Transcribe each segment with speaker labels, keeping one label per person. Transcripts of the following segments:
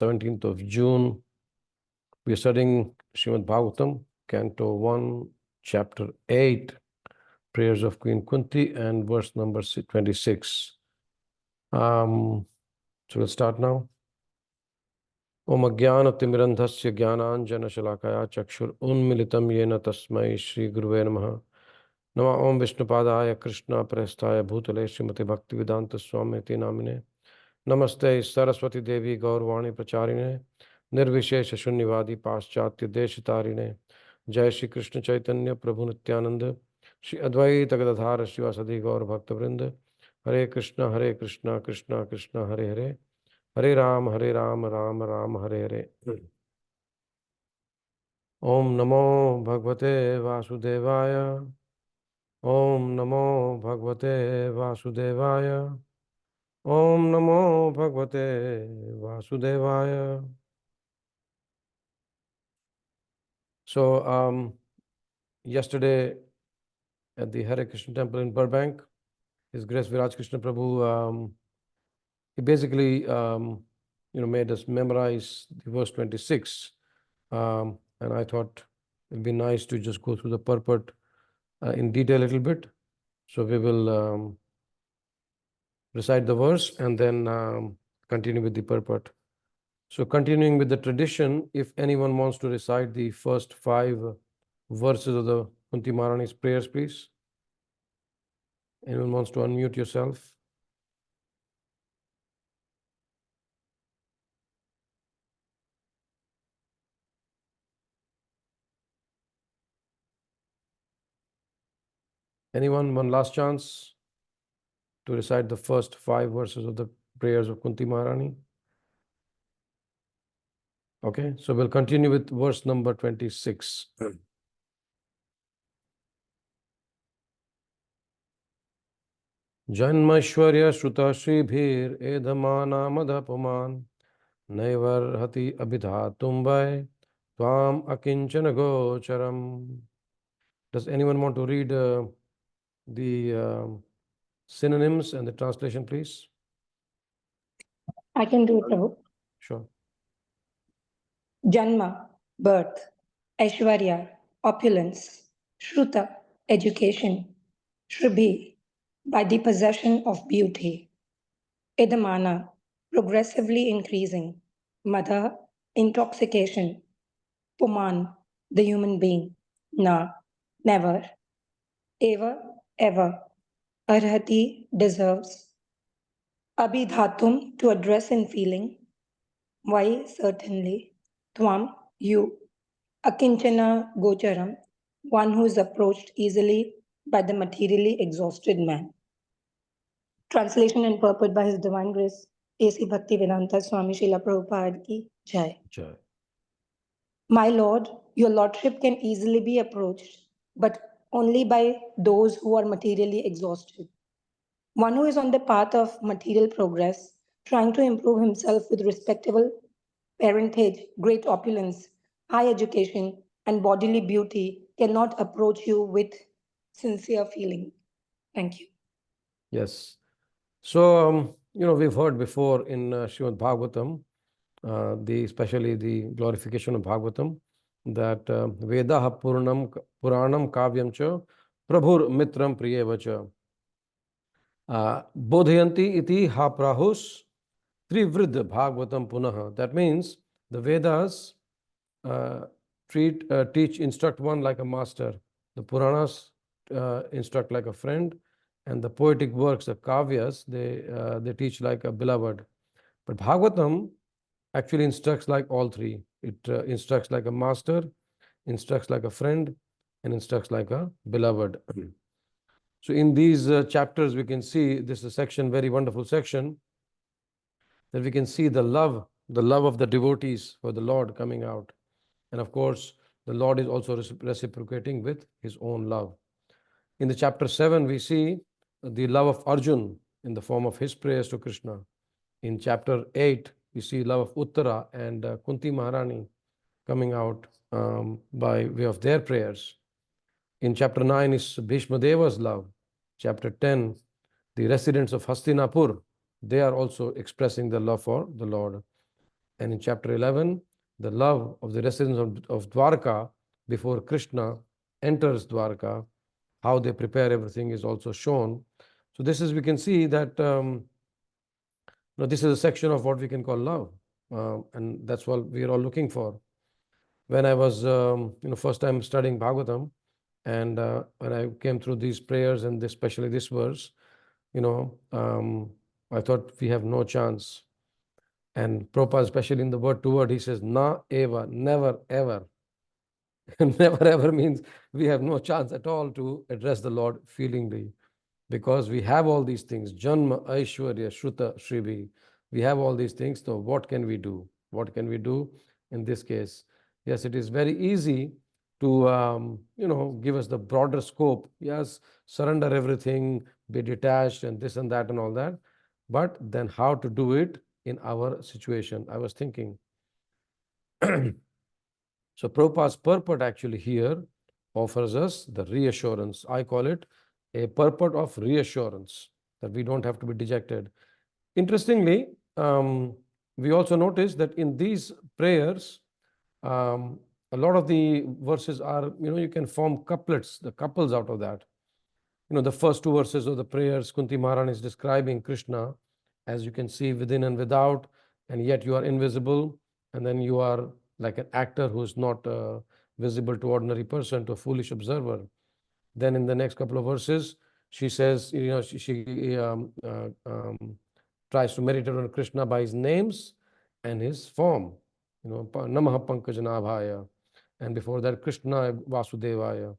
Speaker 1: 17th of June. We are studying Srīmad Bhāgavatam, Canto 1, Chapter 8, Prayers of Queen Kuntī, and verse number 26. So we'll start now. Om Ajnana-timirandhasya Jnananjana-shalakaya Chakshur Unmilitam Yena Tasmai Shri Guruve Namaha. Nama Om Vishnupadaya Krishna Prasthaya Bhutale Srimati Bhaktivedanta Swamiti Namine. Namaste Saraswati Devi Gaurvani Pracharine Nirvishesha Shunyavadi Paschatya Deshitarine. Jai Shri Krishna Chaitanya Prabhu Nityananda Shri Advaita Gadadhara Srivasadi Gaur Bhaktavrinda. Hare Krishna Krishna Krishna Hare Hare Hare Ram Ram Ram Hare Hare. Om Namo Bhagavate Vasudevaya. Om Namo Bhagavate Vasudevaya. Om Namo Bhagavate Vasudevaya. So, yesterday at the Hare Krishna temple in Burbank, His Grace Viraj Krishna Prabhu, he basically, made us memorize the verse 26. And I thought it'd be nice to just go through the purport in detail a little bit. So we will recite the verse and then continue with the purport. So continuing with the tradition, if anyone wants to recite the first 5 verses of the Kuntī Maharani's prayers, please. Anyone wants to unmute yourself? Anyone? One last chance to recite the first 5 verses of the prayers of Kuntī Maharani. Okay, so we'll continue with verse number 26. Janmashwarya Shruta Shribhir Edhamana Madhapuman Naivarhati Abhidhatumbai Tvam Akinchana Gocharam. Does anyone want to read the synonyms and the translation, please?
Speaker 2: I can do it, Prabhu.
Speaker 1: Sure.
Speaker 2: Janma, birth. Aishwarya, opulence. Shruta, education. Shribhi, by the possession of beauty. Idamana, progressively increasing. Madha, intoxication. Puman, the human being. Na, never. Eva, ever. Arhati, deserves. Abhidhatum, to address in feeling. Why, certainly. Tvam, you. Akinchana gocharam, one who is approached easily by the materially exhausted man. Translation and purport by His Divine Grace, A.C. Bhaktivedanta Swami Srila Prabhupada ki Jai.
Speaker 1: Jai.
Speaker 2: My Lord, your Lordship can easily be approached, but only by those who are materially exhausted. One who is on the path of material progress, trying to improve himself with respectable parentage, great opulence, high education, and bodily beauty cannot approach you with sincere feeling. Thank you.
Speaker 1: Yes. So, we've heard before in Srīmad Bhāgavatam, especially the glorification of Bhāgavatam, that Vedaha Puranam Kavyam cha Prabhur Mitram Priyevacha Bodhayanti iti ha prahus Trivriddha Bhāgavatam Punaha. That means the Vedas teach, instruct one like a master. The Puranas instruct like a friend. And the poetic works, the Kavyas, they teach like a beloved. But Bhāgavatam actually instructs like all three. It instructs like a master, instructs like a friend, and instructs like a beloved. So in these chapters, we can see, this is a section, very wonderful section, that we can see the love of the devotees for the Lord coming out. And of course, the Lord is also reciprocating with His own love. In the chapter 7, we see the love of Arjun in the form of his prayers to Krishna. In chapter 8, we see love of Uttara and Kuntī Maharani coming out by way of their prayers. In chapter 9 is Bhishma Deva's love. Chapter 10, the residents of Hastinapur, they are also expressing their love for the Lord. And in chapter 11, the love of the residents of Dwarka before Krishna enters Dwarka, how they prepare everything is also shown. So this is, we can see that this is a section of what we can call love, and that's what we are all looking for. When I was first time studying Bhagavatam, and when I came through these prayers and especially this verse, I thought we have no chance. And Prabhupada, especially in the word to word, he says, na eva, never ever. Never ever means we have no chance at all to address the Lord feelingly, because we have all these things. Janma, Aishwarya, Shruta, Shrivi. We have all these things. So what can we do? What can we do in this case? Yes, it is very easy to give us the broader scope. Yes, surrender everything, be detached and this and that and all that. But then how to do it in our situation? I was thinking. So Prabhupada's purport actually here offers us the reassurance. I call it a purport of reassurance, that we don't have to be dejected. Interestingly, we also notice that in these prayers, a lot of the verses are, you can form couplets, the couples out of that. The first two verses of the prayers, Kuntī Maharani is describing Krishna, as you can see within and without, and yet you are invisible, and then you are like an actor who's not visible to ordinary person, to a foolish observer. Then in the next couple of verses, she says, she tries to meditate on Krishna by his names and his form. Namaha Pankajanabhaya. And before that, Krishna Vasudevaya.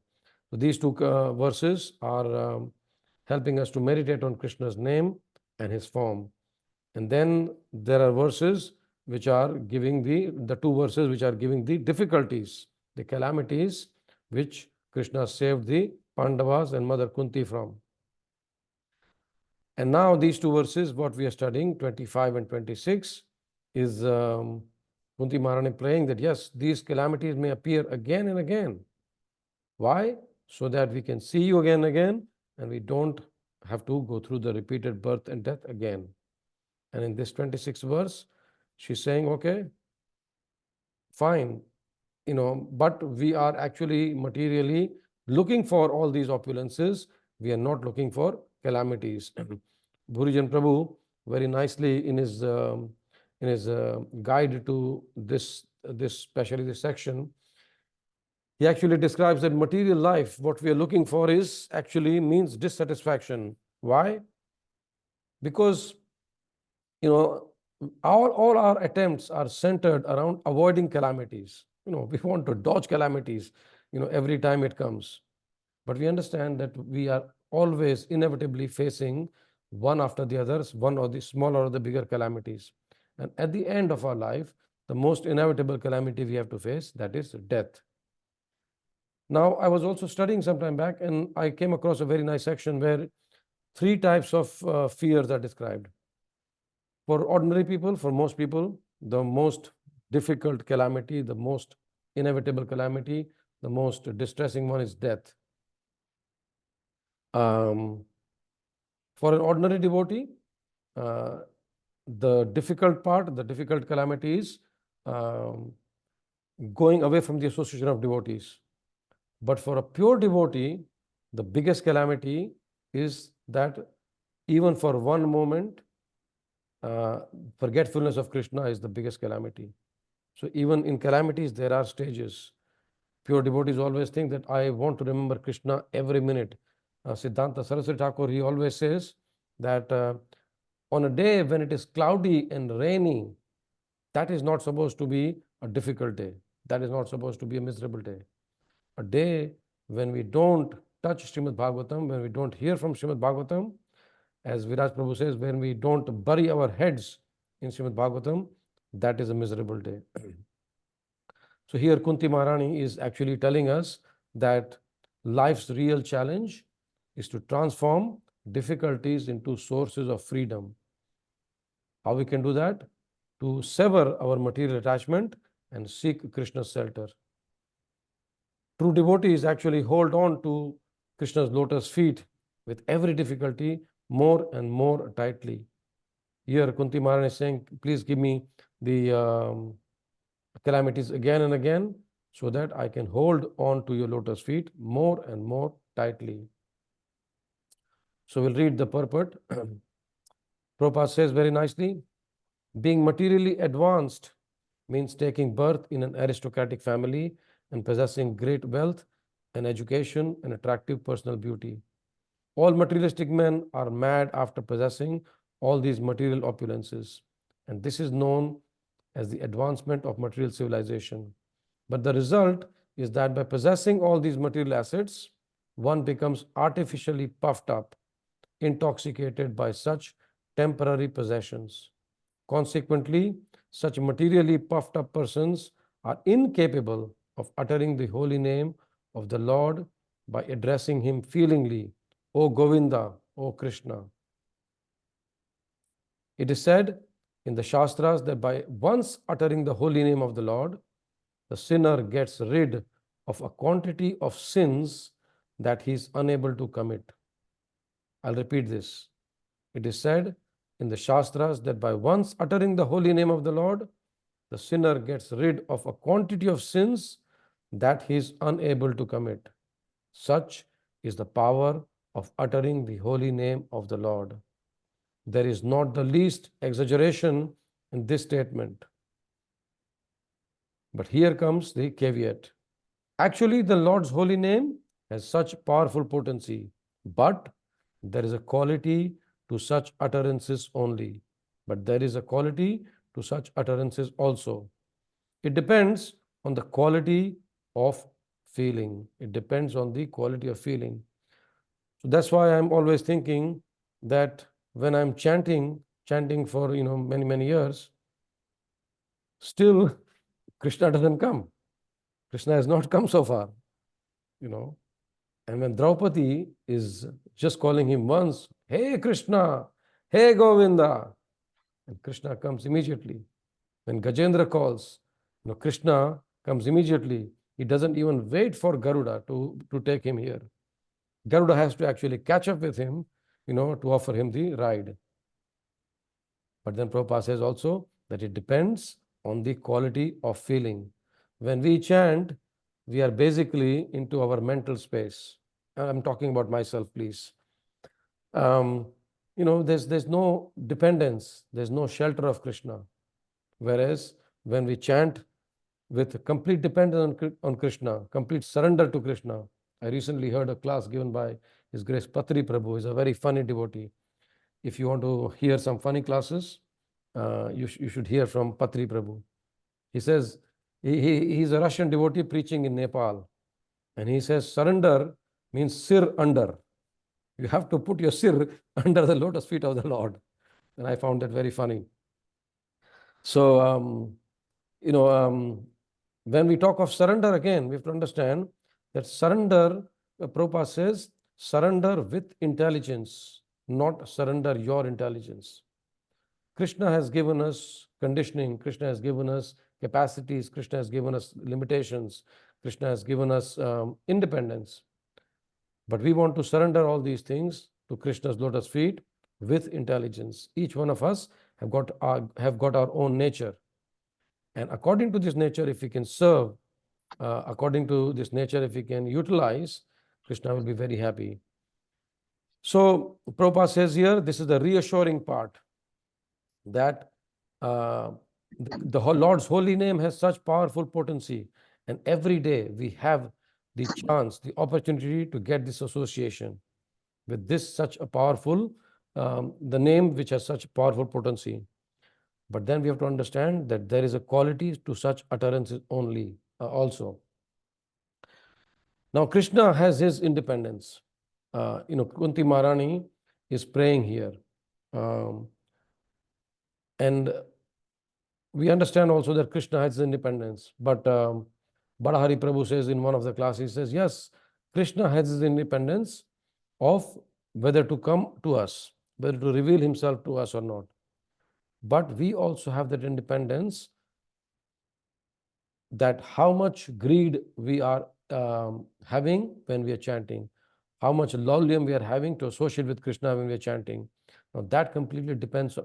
Speaker 1: So these two verses are helping us to meditate on Krishna's name and his form. And then there are verses which are giving the two verses which are giving the difficulties, the calamities which Krishna saved the Pandavas and Mother Kuntī from. And now these two verses, what we are studying, 25 and 26, is Kuntī Maharani praying that yes, these calamities may appear again and again. Why? So that we can see you again and again, and we don't have to go through the repeated birth and death again. And in this 26th verse, she's saying, okay, fine, but we are actually materially looking for all these opulences. We are not looking for calamities. Bhurijan Prabhu very nicely in his guide to this especially this section, he actually describes that material life, what we are looking for is actually means dissatisfaction. Why? Because all our attempts are centered around avoiding calamities. We want to dodge calamities every time it comes. But we understand that we are always inevitably facing one after the others, one or the smaller or the bigger calamities. And at the end of our life, the most inevitable calamity we have to face, that is death. Now, I was also studying some time back, and I came across a very nice section where 3 types of fears are described. For ordinary people, for most people, the most difficult calamity, the most inevitable calamity, the most distressing one is death. For an ordinary devotee, the difficult part, the difficult calamity is going away from the association of devotees. But for a pure devotee, the biggest calamity is that even for one moment, forgetfulness of Krishna is the biggest calamity. So even in calamities, there are stages. Pure devotees always think that I want to remember Krishna every minute. Siddhanta Saraswati Thakur, he always says that on a day when it is cloudy and rainy, that is not supposed to be a difficult day. That is not supposed to be a miserable day. A day when we don't touch Srīmad Bhāgavatam, when we don't hear from Srīmad Bhāgavatam, as Viraj Prabhu says, when we don't bury our heads in Srīmad Bhāgavatam, that is a miserable day. So here Kuntī Maharani is actually telling us that life's real challenge is to transform difficulties into sources of freedom. How we can do that? To sever our material attachment and seek Krishna's shelter. True devotees actually hold on to Krishna's lotus feet with every difficulty more and more tightly. Here Kuntī Maharani is saying, please give me the calamities again and again, so that I can hold on to your lotus feet more and more tightly. So we'll read the purport. Prabhupada says very nicely, being materially advanced means taking birth in an aristocratic family and possessing great wealth and education and attractive personal beauty. All materialistic men are mad after possessing all these material opulences, and this is known as the advancement of material civilization. But the result is that by possessing all these material assets, one becomes artificially puffed up, intoxicated by such temporary possessions. Consequently, such materially puffed up persons are incapable of uttering the holy name of the Lord by addressing him feelingly, O Govinda, O Krishna. It is said in the Shastras that by once uttering the holy name of the Lord, the sinner gets rid of a quantity of sins that he is unable to commit. I'll repeat this. It is said in the Shastras that by once uttering the holy name of the Lord, the sinner gets rid of a quantity of sins that he is unable to commit. Such is the power of uttering the holy name of the Lord. There is not the least exaggeration in this statement. But here comes the caveat. Actually, the Lord's holy name has such powerful potency, but there is a quality to such utterances only. But there is a quality to such utterances also. It depends on the quality of feeling. It depends on the quality of feeling. So that's why I'm always thinking that when I'm chanting for many years, still Krishna doesn't come. Krishna has not come so far, And when Draupadi is just calling him once, hey Krishna, hey Govinda, and Krishna comes immediately. When Gajendra calls, Krishna comes immediately. He doesn't even wait for Garuda to take him here. Garuda has to actually catch up with him, to offer him the ride. But then Prabhupada says also that it depends on the quality of feeling. When we chant, we are basically into our mental space. I'm talking about myself, please. There's no dependence, there's no shelter of Krishna. Whereas when we chant with complete dependence on Krishna, complete surrender to Krishna. I recently heard a class given by His Grace Patri Prabhu. He's a very funny devotee. If you want to hear some funny classes, you should hear from Patri Prabhu. He says, he's a Russian devotee preaching in Nepal. And he says, surrender means sir under. You have to put your sir under the lotus feet of the Lord. And I found that very funny. So, when we talk of surrender again, we have to understand that surrender, Prabhupada says, surrender with intelligence, not surrender your intelligence. Krishna has given us conditioning, Krishna has given us capacities, Krishna has given us limitations, Krishna has given us independence. But we want to surrender all these things to Krishna's lotus feet with intelligence. Each one of us have got our own nature. And according to this nature, if we can serve, according to this nature, if we can utilize, Krishna will be very happy. So Prabhupada says here, this is the reassuring part, that the Lord's holy name has such powerful potency, and every day we have the chance, the opportunity to get this association with this such a powerful, the name which has such powerful potency. But then we have to understand that there is a quality to such utterances only also. Now Krishna has his independence. Kuntī Maharani is praying here. And we understand also that Krishna has his independence. But Badahari Prabhu says in one of the classes, he says, yes, Krishna has his independence of whether to come to us, whether to reveal himself to us or not. But we also have that independence, that how much greed we are having when we are chanting, how much laulyam we are having to associate with Krishna when we are chanting. Now that completely depends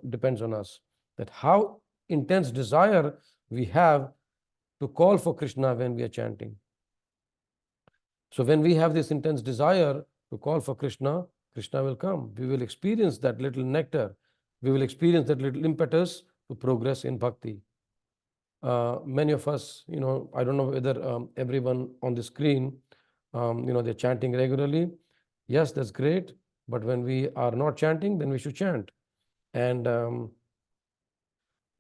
Speaker 1: on us, that how intense desire we have to call for Krishna when we are chanting. So when we have this intense desire to call for Krishna, Krishna will come. We will experience that little nectar. We will experience that little impetus to progress in bhakti. Many of us, I don't know whether everyone on the screen, they're chanting regularly. Yes, that's great. But when we are not chanting, then we should chant. And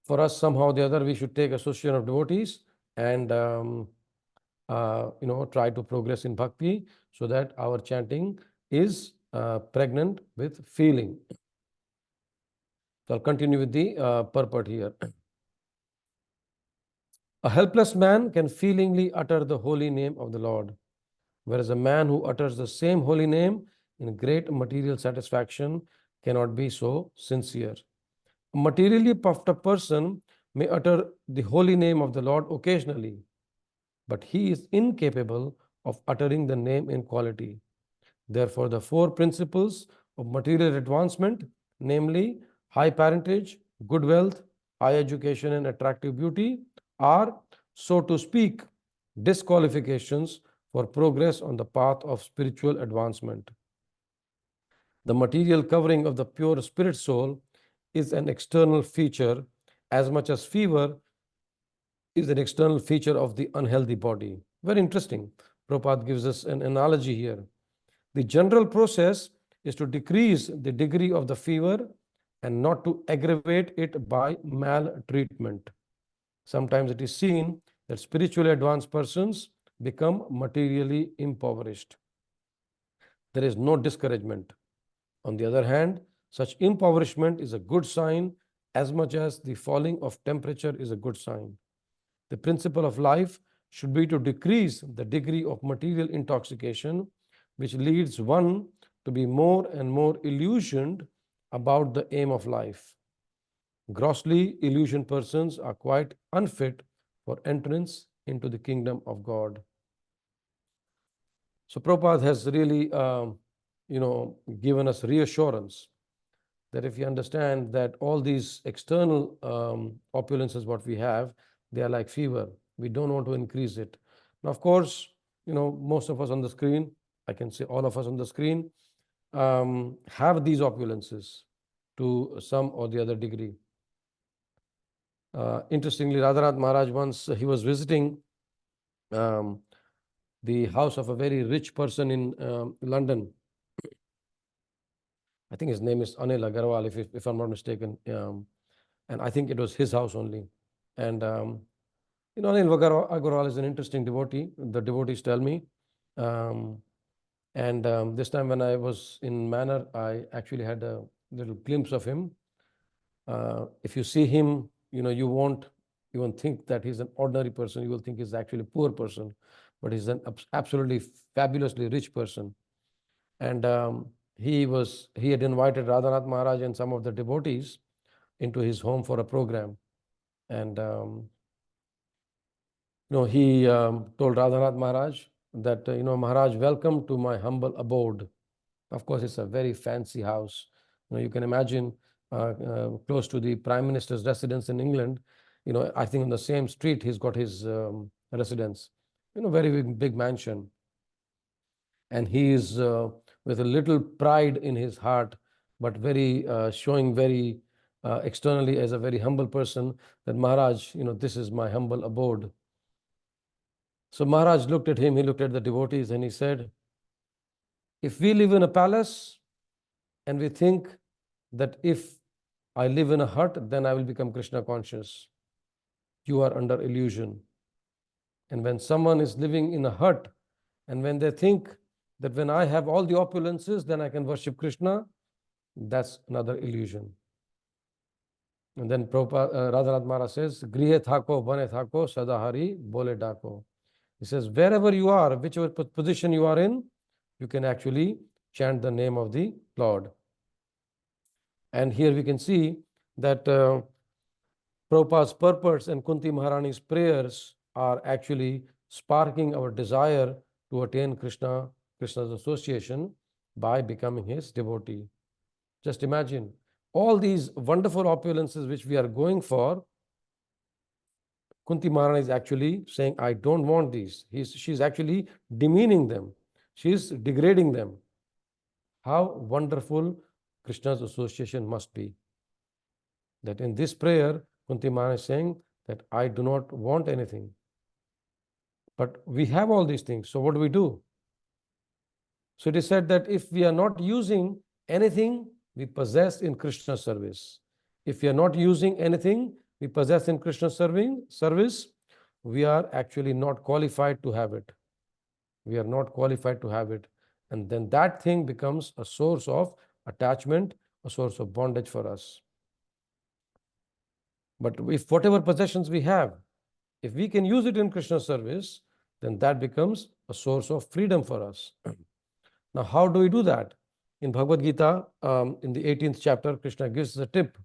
Speaker 1: for us, somehow or the other, we should take association of devotees and try to progress in bhakti so that our chanting is pregnant with feeling. So I'll continue with the purport here. A helpless man can feelingly utter the holy name of the Lord, whereas a man who utters the same holy name in great material satisfaction cannot be so sincere. A materially puffed up person may utter the holy name of the Lord occasionally, but he is incapable of uttering the name in quality. Therefore, the four principles of material advancement, namely high parentage, good wealth, high education, and attractive beauty, are, so to speak, disqualifications for progress on the path of spiritual advancement. The material covering of the pure spirit soul is an external feature as much as fever is an external feature of the unhealthy body. Very interesting. Prabhupada gives us an analogy here. The general process is to decrease the degree of the fever and not to aggravate it by maltreatment. Sometimes it is seen that spiritually advanced persons become materially impoverished. There is no discouragement. On the other hand, such impoverishment is a good sign as much as the falling of temperature is a good sign. The principle of life should be to decrease the degree of material intoxication, which leads one to be more and more illusioned about the aim of life. Grossly illusioned persons are quite unfit for entrance into the kingdom of God. So Prabhupada has really, given us reassurance that if you understand that all these external opulences what we have, they are like fever. We don't want to increase it. Now, of course, most of us on the screen, I can say all of us on the screen, have these opulences to some or the other degree. Interestingly, Radhanath Maharaj once, he was visiting the house of a very rich person in London. I think his name is Anil Agarwal, if I'm not mistaken. And I think it was his house only. And, Anil Agarwal is an interesting devotee. The devotees tell me. This time when I was in Manor, I actually had a little glimpse of him. If you see him, you won't even think that he's an ordinary person. You will think he's actually a poor person, but he's an absolutely fabulously rich person. And he had invited Radhanath Maharaj and some of the devotees into his home for a program. And he told Radhanath Maharaj that, Maharaj, welcome to my humble abode. Of course, it's a very fancy house. You can imagine close to the Prime Minister's residence in England, I think on the same street he's got his residence, very big mansion. And he is with a little pride in his heart, but very showing very externally as a very humble person that Maharaj, this is my humble abode. So Maharaj looked at him, he looked at the devotees and he said, if we live in a palace and we think that if I live in a hut, then I will become Krishna conscious, you are under illusion. And when someone is living in a hut and when they think that when I have all the opulences, then I can worship Krishna, that's another illusion. And then Radhanath Maharaj says, Grihe thako, bane thako, sadahari, bole dako. He says, wherever you are, whichever position you are in, you can actually chant the name of the Lord. And here we can see that Prabhupada's purpose and Kuntī Maharani's prayers are actually sparking our desire to attain Krishna's association by becoming his devotee. Just imagine all these wonderful opulences which we are going for, Kunti Maharani is actually saying, I don't want these. She's actually demeaning them. She's degrading them. How wonderful Krishna's association must be. That in this prayer, Kunti Maharani is saying that I do not want anything. But we have all these things. So what do we do? So it is said that if we are not using anything we possess in Krishna's service, if we are not using anything we possess in Krishna's service, we are actually not qualified to have it. We are not qualified to have it. And then that thing becomes a source of attachment, a source of bondage for us. But if whatever possessions we have, if we can use it in Krishna's service, then that becomes a source of freedom for us. Now, how do we do that? In Bhagavad Gita, in the 18th chapter, Krishna gives us a tip.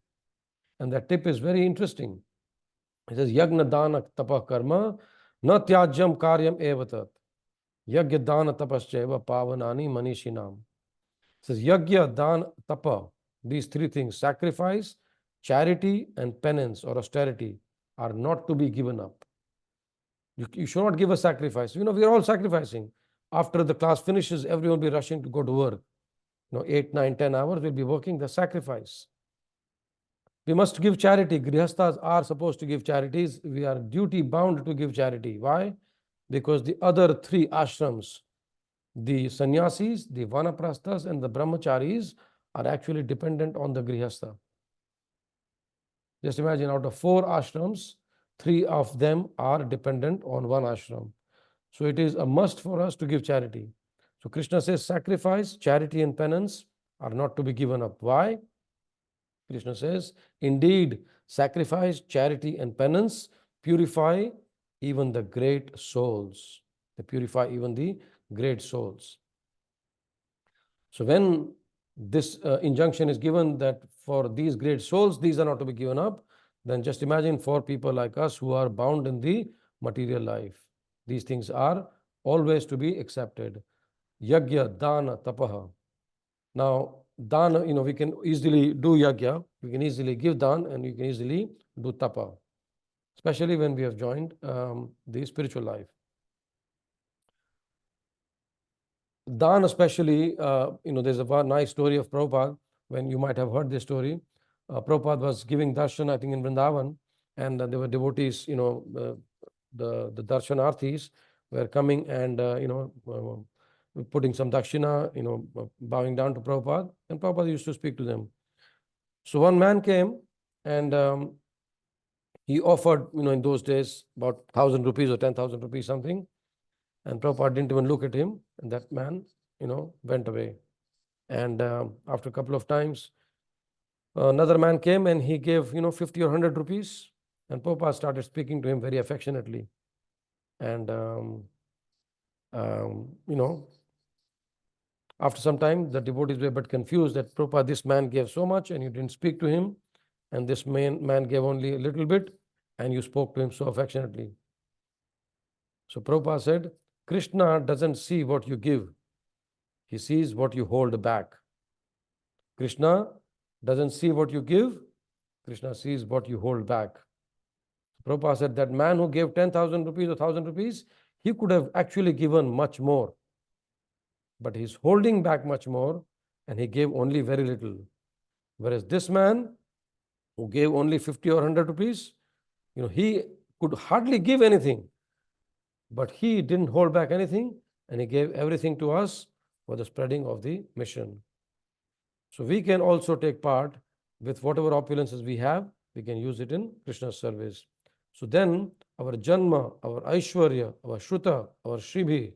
Speaker 1: And that tip is very interesting. He says, Yagna dana tapa karma na tyajyam karyam evatat. Yagya dana tapascheva pavanani manishinam. It says, Yagya, dana, tapa, these three things, sacrifice, charity, and penance or austerity, are not to be given up. You should not give a sacrifice. We are all sacrificing. After the class finishes, everyone will be rushing to go to work. 8, 9, 10 hours we'll be working, the sacrifice. We must give charity. Grihasthas are supposed to give charities. We are duty bound to give charity. Why? Because the other three ashrams, the sannyasis, the vanaprasthas, and the brahmacharis, are actually dependent on the grihastha. Just imagine, out of 4 ashrams, 3 of them are dependent on one ashram. So it is a must for us to give charity. So Krishna says sacrifice, charity, and penance are not to be given up. Why? Krishna says, indeed, sacrifice, charity, and penance purify even the great souls. They purify even the great souls. So when this injunction is given that for these great souls, these are not to be given up, then just imagine for people like us who are bound in the material life. These things are always to be accepted. Yagya, dana, tapaha. Now, dana, we can easily do yagya, we can easily give dan, and we can easily do tapa, especially when we have joined the spiritual life. Dan especially, there's a nice story of Prabhupada, when you might have heard this story. Prabhupada was giving darshan, I think, in Vrindavan, and there were devotees, the darshanarthis were coming and, putting some dakshina, bowing down to Prabhupada, and Prabhupada used to speak to them. So one man came and he offered, in those days, about 1,000 rupees or 10,000 rupees, something. And Prabhupada didn't even look at him, and that man, went away. And after a couple of times, another man came and he gave, 50 or 100 rupees. And Prabhupada started speaking to him very affectionately. And, after some time, the devotees were a bit confused that Prabhupada, this man gave so much and you didn't speak to him. And this man gave only a little bit and you spoke to him so affectionately. So Prabhupada said, Krishna doesn't see what you give. He sees what you hold back. Krishna doesn't see what you give. Krishna sees what you hold back. Prabhupada said that man who gave 10,000 rupees or 1,000 rupees, he could have actually given much more. But he's holding back much more and he gave only very little. Whereas this man who gave only 50 or 100 rupees, he could hardly give anything. But he didn't hold back anything and he gave everything to us for the spreading of the mission. So we can also take part with whatever opulences we have, we can use it in Krishna's service. So then our Janma, our Aishwarya, our Shruta, our Shribhi,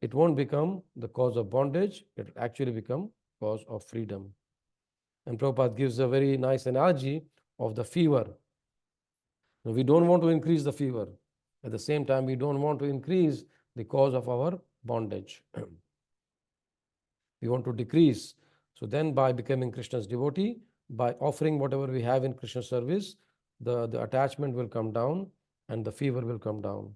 Speaker 1: it won't become the cause of bondage, it will actually become cause of freedom. And Prabhupada gives a very nice analogy of the fever. Now, we don't want to increase the fever. At the same time, we don't want to increase the cause of our bondage. We want to decrease. So then by becoming Krishna's devotee, by offering whatever we have in Krishna's service, the attachment will come down and the fever will come down.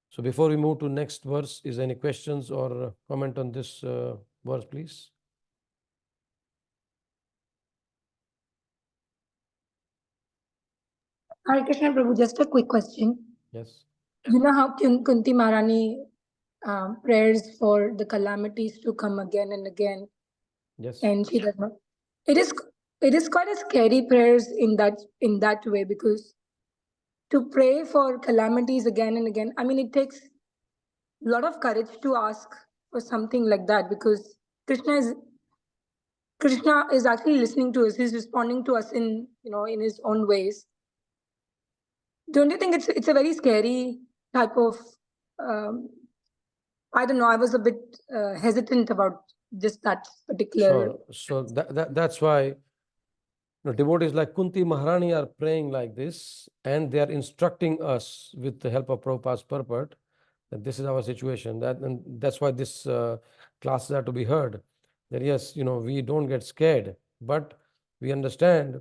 Speaker 1: So before we move to next verse, is there any questions or comment on this verse, please?
Speaker 2: Hare Krishna Prabhu, just a quick question.
Speaker 1: Yes.
Speaker 2: You know how Kunti Maharani prayers for the calamities to come again and again,
Speaker 1: Yes.
Speaker 2: and she does not. It is quite a scary prayers in that way, because to pray for calamities again and again, I mean, it takes a lot of courage to ask for something like that, because Krishna is actually listening to us. He's responding to us in in his own ways. Don't you think it's a very scary type of um, I don't know. I was a bit hesitant about just that particular.
Speaker 1: Sure. So that's why devotees like Kunti Maharani are praying like this, and they are instructing us with the help of Prabhupada's purport that this is our situation. And that's why this classes are to be heard. That yes, we don't get scared, but we understand,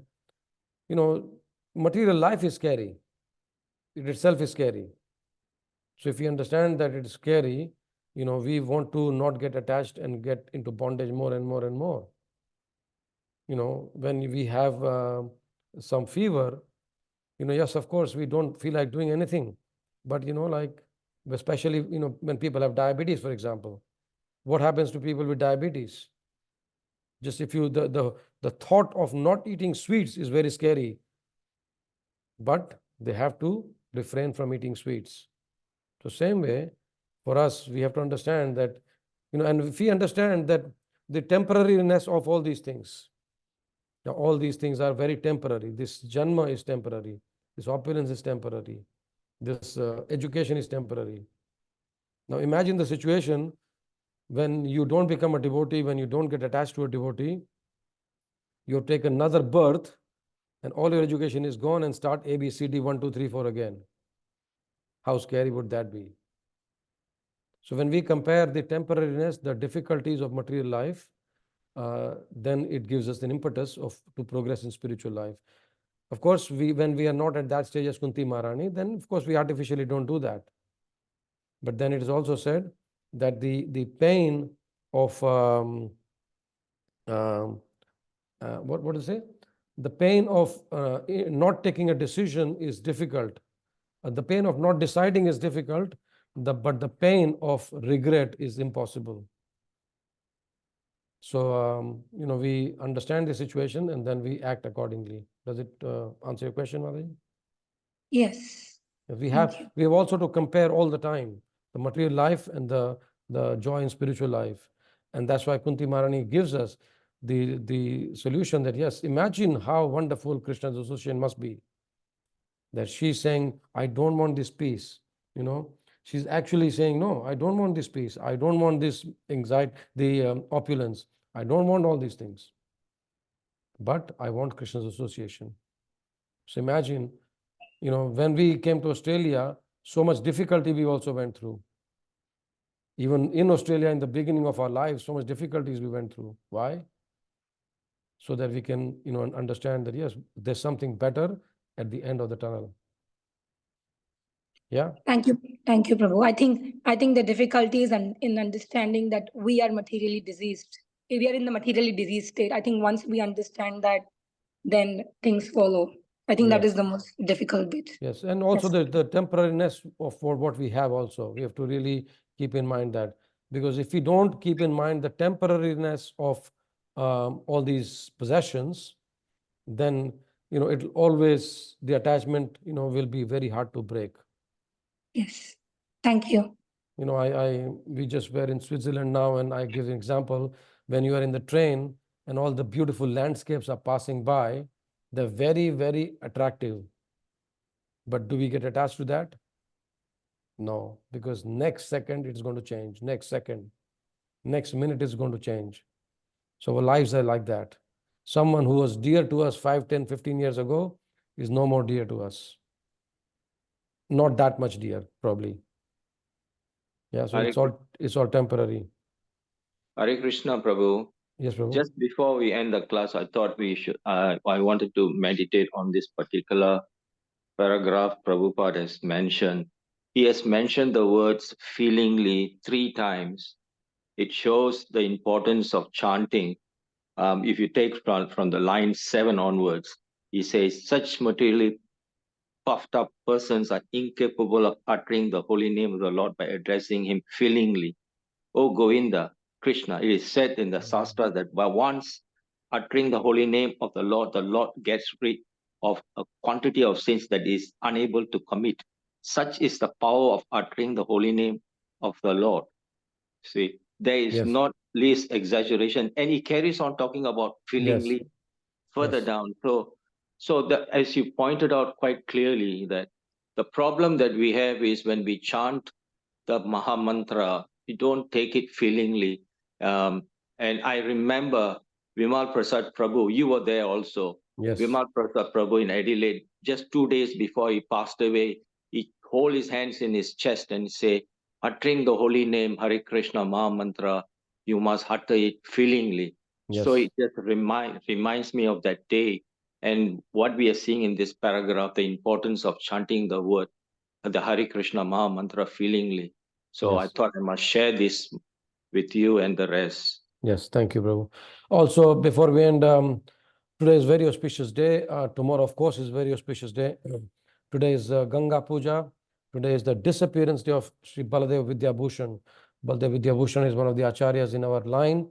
Speaker 1: material life is scary. It itself is scary. So if we understand that it's scary, we want to not get attached and get into bondage more and more and more. When we have some fever, yes, of course, we don't feel like doing anything. But, like, especially, when people have diabetes, for example, what happens to people with diabetes? Just if you, the thought of not eating sweets is very scary, but they have to refrain from eating sweets. So same way, for us, we have to understand that, and if we understand that the temporariness of all these things, now, all these things are very temporary. This janma is temporary. This opulence is temporary. This education is temporary. Now, imagine the situation when you don't become a devotee, when you don't get attached to a devotee, you take another birth, and all your education is gone, and start A, B, C, D, 1, 2, 3, 4 again. How scary would that be? So, when we compare the temporariness, the difficulties of material life, then it gives us an impetus to progress in spiritual life. Of course, when we are not at that stage as Kunti Maharani, then of course we artificially don't do that. But then it is also said that the pain of what is it? The pain of not taking a decision is difficult. The pain of not deciding is difficult, but the pain of regret is impossible. So, we understand the situation and then we act accordingly. Does it answer your question, Madaji?
Speaker 2: Yes.
Speaker 1: We
Speaker 2: Thank
Speaker 1: have
Speaker 2: you.
Speaker 1: we have also to compare all the time the material life and the joy in spiritual life. And that's why Kunti Maharani gives us the solution that yes, imagine how wonderful Krishna's association must be. That she's saying, I don't want this peace, She's actually saying, no, I don't want this peace. I don't want this anxiety, the opulence. I don't want all these things. But I want Krishna's association. So imagine, when we came to Australia, so much difficulty we also went through. Even in Australia, in the beginning of our lives, so much difficulties we went through. Why? So that we can, understand that yes, there's something better at the end of the tunnel. Yeah.
Speaker 2: Thank you, Prabhu. I think the difficulty is in understanding that we are materially diseased. We are in the materially diseased state. I think once we understand that, then things follow. I think that is
Speaker 1: Yes.
Speaker 2: the most difficult bit.
Speaker 1: Yes, and also
Speaker 2: Yes.
Speaker 1: the temporariness of what we have also. We have to really keep in mind that, because if we don't keep in mind the temporariness of all these possessions, then it'll always, the attachment will be very hard to break.
Speaker 2: Yes. Thank you.
Speaker 1: We just were in Switzerland now, and I give an example. When you are in the train and all the beautiful landscapes are passing by, they're very, very attractive. But do we get attached to that? No, because next second it's going to change. Next second, next minute is going to change. So our lives are like that. Someone who was dear to us 5, 10, 15 years ago is no more dear to us. Not that much dear, probably. Yeah, so it's all temporary.
Speaker 3: Hare Krishna, Prabhu.
Speaker 1: Yes, Prabhu.
Speaker 3: Just before we end the class, I thought I wanted to meditate on this particular paragraph Prabhupada has mentioned. He has mentioned the words feelingly 3 times. It shows the importance of chanting. If you take from the line 7 onwards, he says, such materially puffed up persons are incapable of uttering the holy name of the Lord by addressing him feelingly. Oh Govinda, Krishna, it is said in the Shastra that by once uttering the holy name of the Lord gets rid of a quantity of sins that is unable to commit. Such is the power of uttering the holy name of the Lord. See, there is
Speaker 1: Yes.
Speaker 3: not least exaggeration. And he carries on talking about feelingly further
Speaker 1: Yes.
Speaker 3: down. So as you pointed out quite clearly, that the problem that we have is when we chant the Maha Mantra, we don't take it feelingly. And I remember Vimal Prasad Prabhu, you were there also.
Speaker 1: Yes.
Speaker 3: Vimal Prasad Prabhu in Adelaide, just 2 days before he passed away, he hold his hands in his chest and say, uttering the holy name Hare Krishna Maha Mantra, you must utter it feelingly.
Speaker 1: Yes.
Speaker 3: So it just reminds me of that day and what we are seeing in this paragraph, the importance of chanting the word, the Hare Krishna Maha Mantra feelingly. So I
Speaker 1: Yes.
Speaker 3: thought I must share this with you and the rest.
Speaker 1: Yes, thank you, Prabhu. Also, before we end, today is very auspicious day. Tomorrow, of course, is very auspicious day. Today is Ganga Puja. Today is the disappearance day of Sri Baladev Vidyabhushan. Baladev Vidyabhushan is one of the acharyas in our line.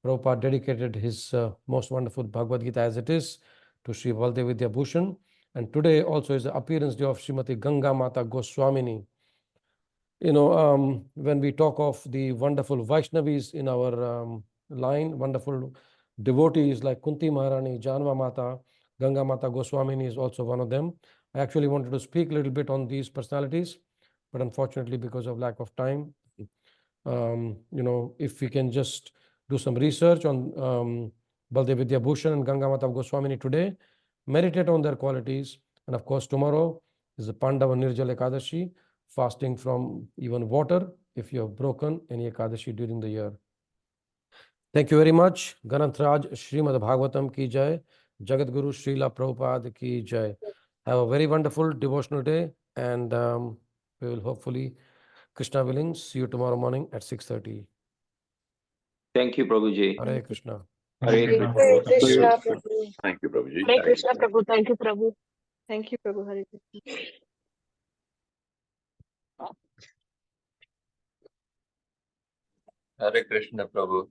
Speaker 1: Prabhupada dedicated his most wonderful Bhagavad Gita as it is to Sri Baladev Vidyabhushan. And today also is the appearance day of Srimati Ganga Mata Goswamini. You know, when we talk of the wonderful Vaishnavis in our line, wonderful devotees like Kuntī Maharani, Janva Mata, Ganga Mata Goswamini is also one of them. I actually wanted to speak a little bit on these personalities, but unfortunately, because of lack of time, you know, if we can just do some research on Baladev Vidyabhushan and Ganga Mata Goswamini today, meditate on their qualities, and of course, tomorrow is the Pandava Nirjala Ekadashi, fasting from even water if you have broken any Ekadashi during the year. Thank you very much. Granathraj Srīmad Bhāgavatam ki jai. Jagat Guru Srila Prabhupada ki jai. Have a very wonderful devotional day, and we will hopefully, Krishna willing, see you tomorrow morning at 6:30.
Speaker 3: Thank you, Prabhuji.
Speaker 1: Hare Krishna.
Speaker 3: Hare
Speaker 4: Hare Krishna, Prabhu.
Speaker 5: Thank you, Prabhuji.
Speaker 4: Hare Krishna, Prabhu. Thank you, Prabhu. Thank you, Prabhu. Hare Krishna.
Speaker 5: Hare Krishna, Prabhu.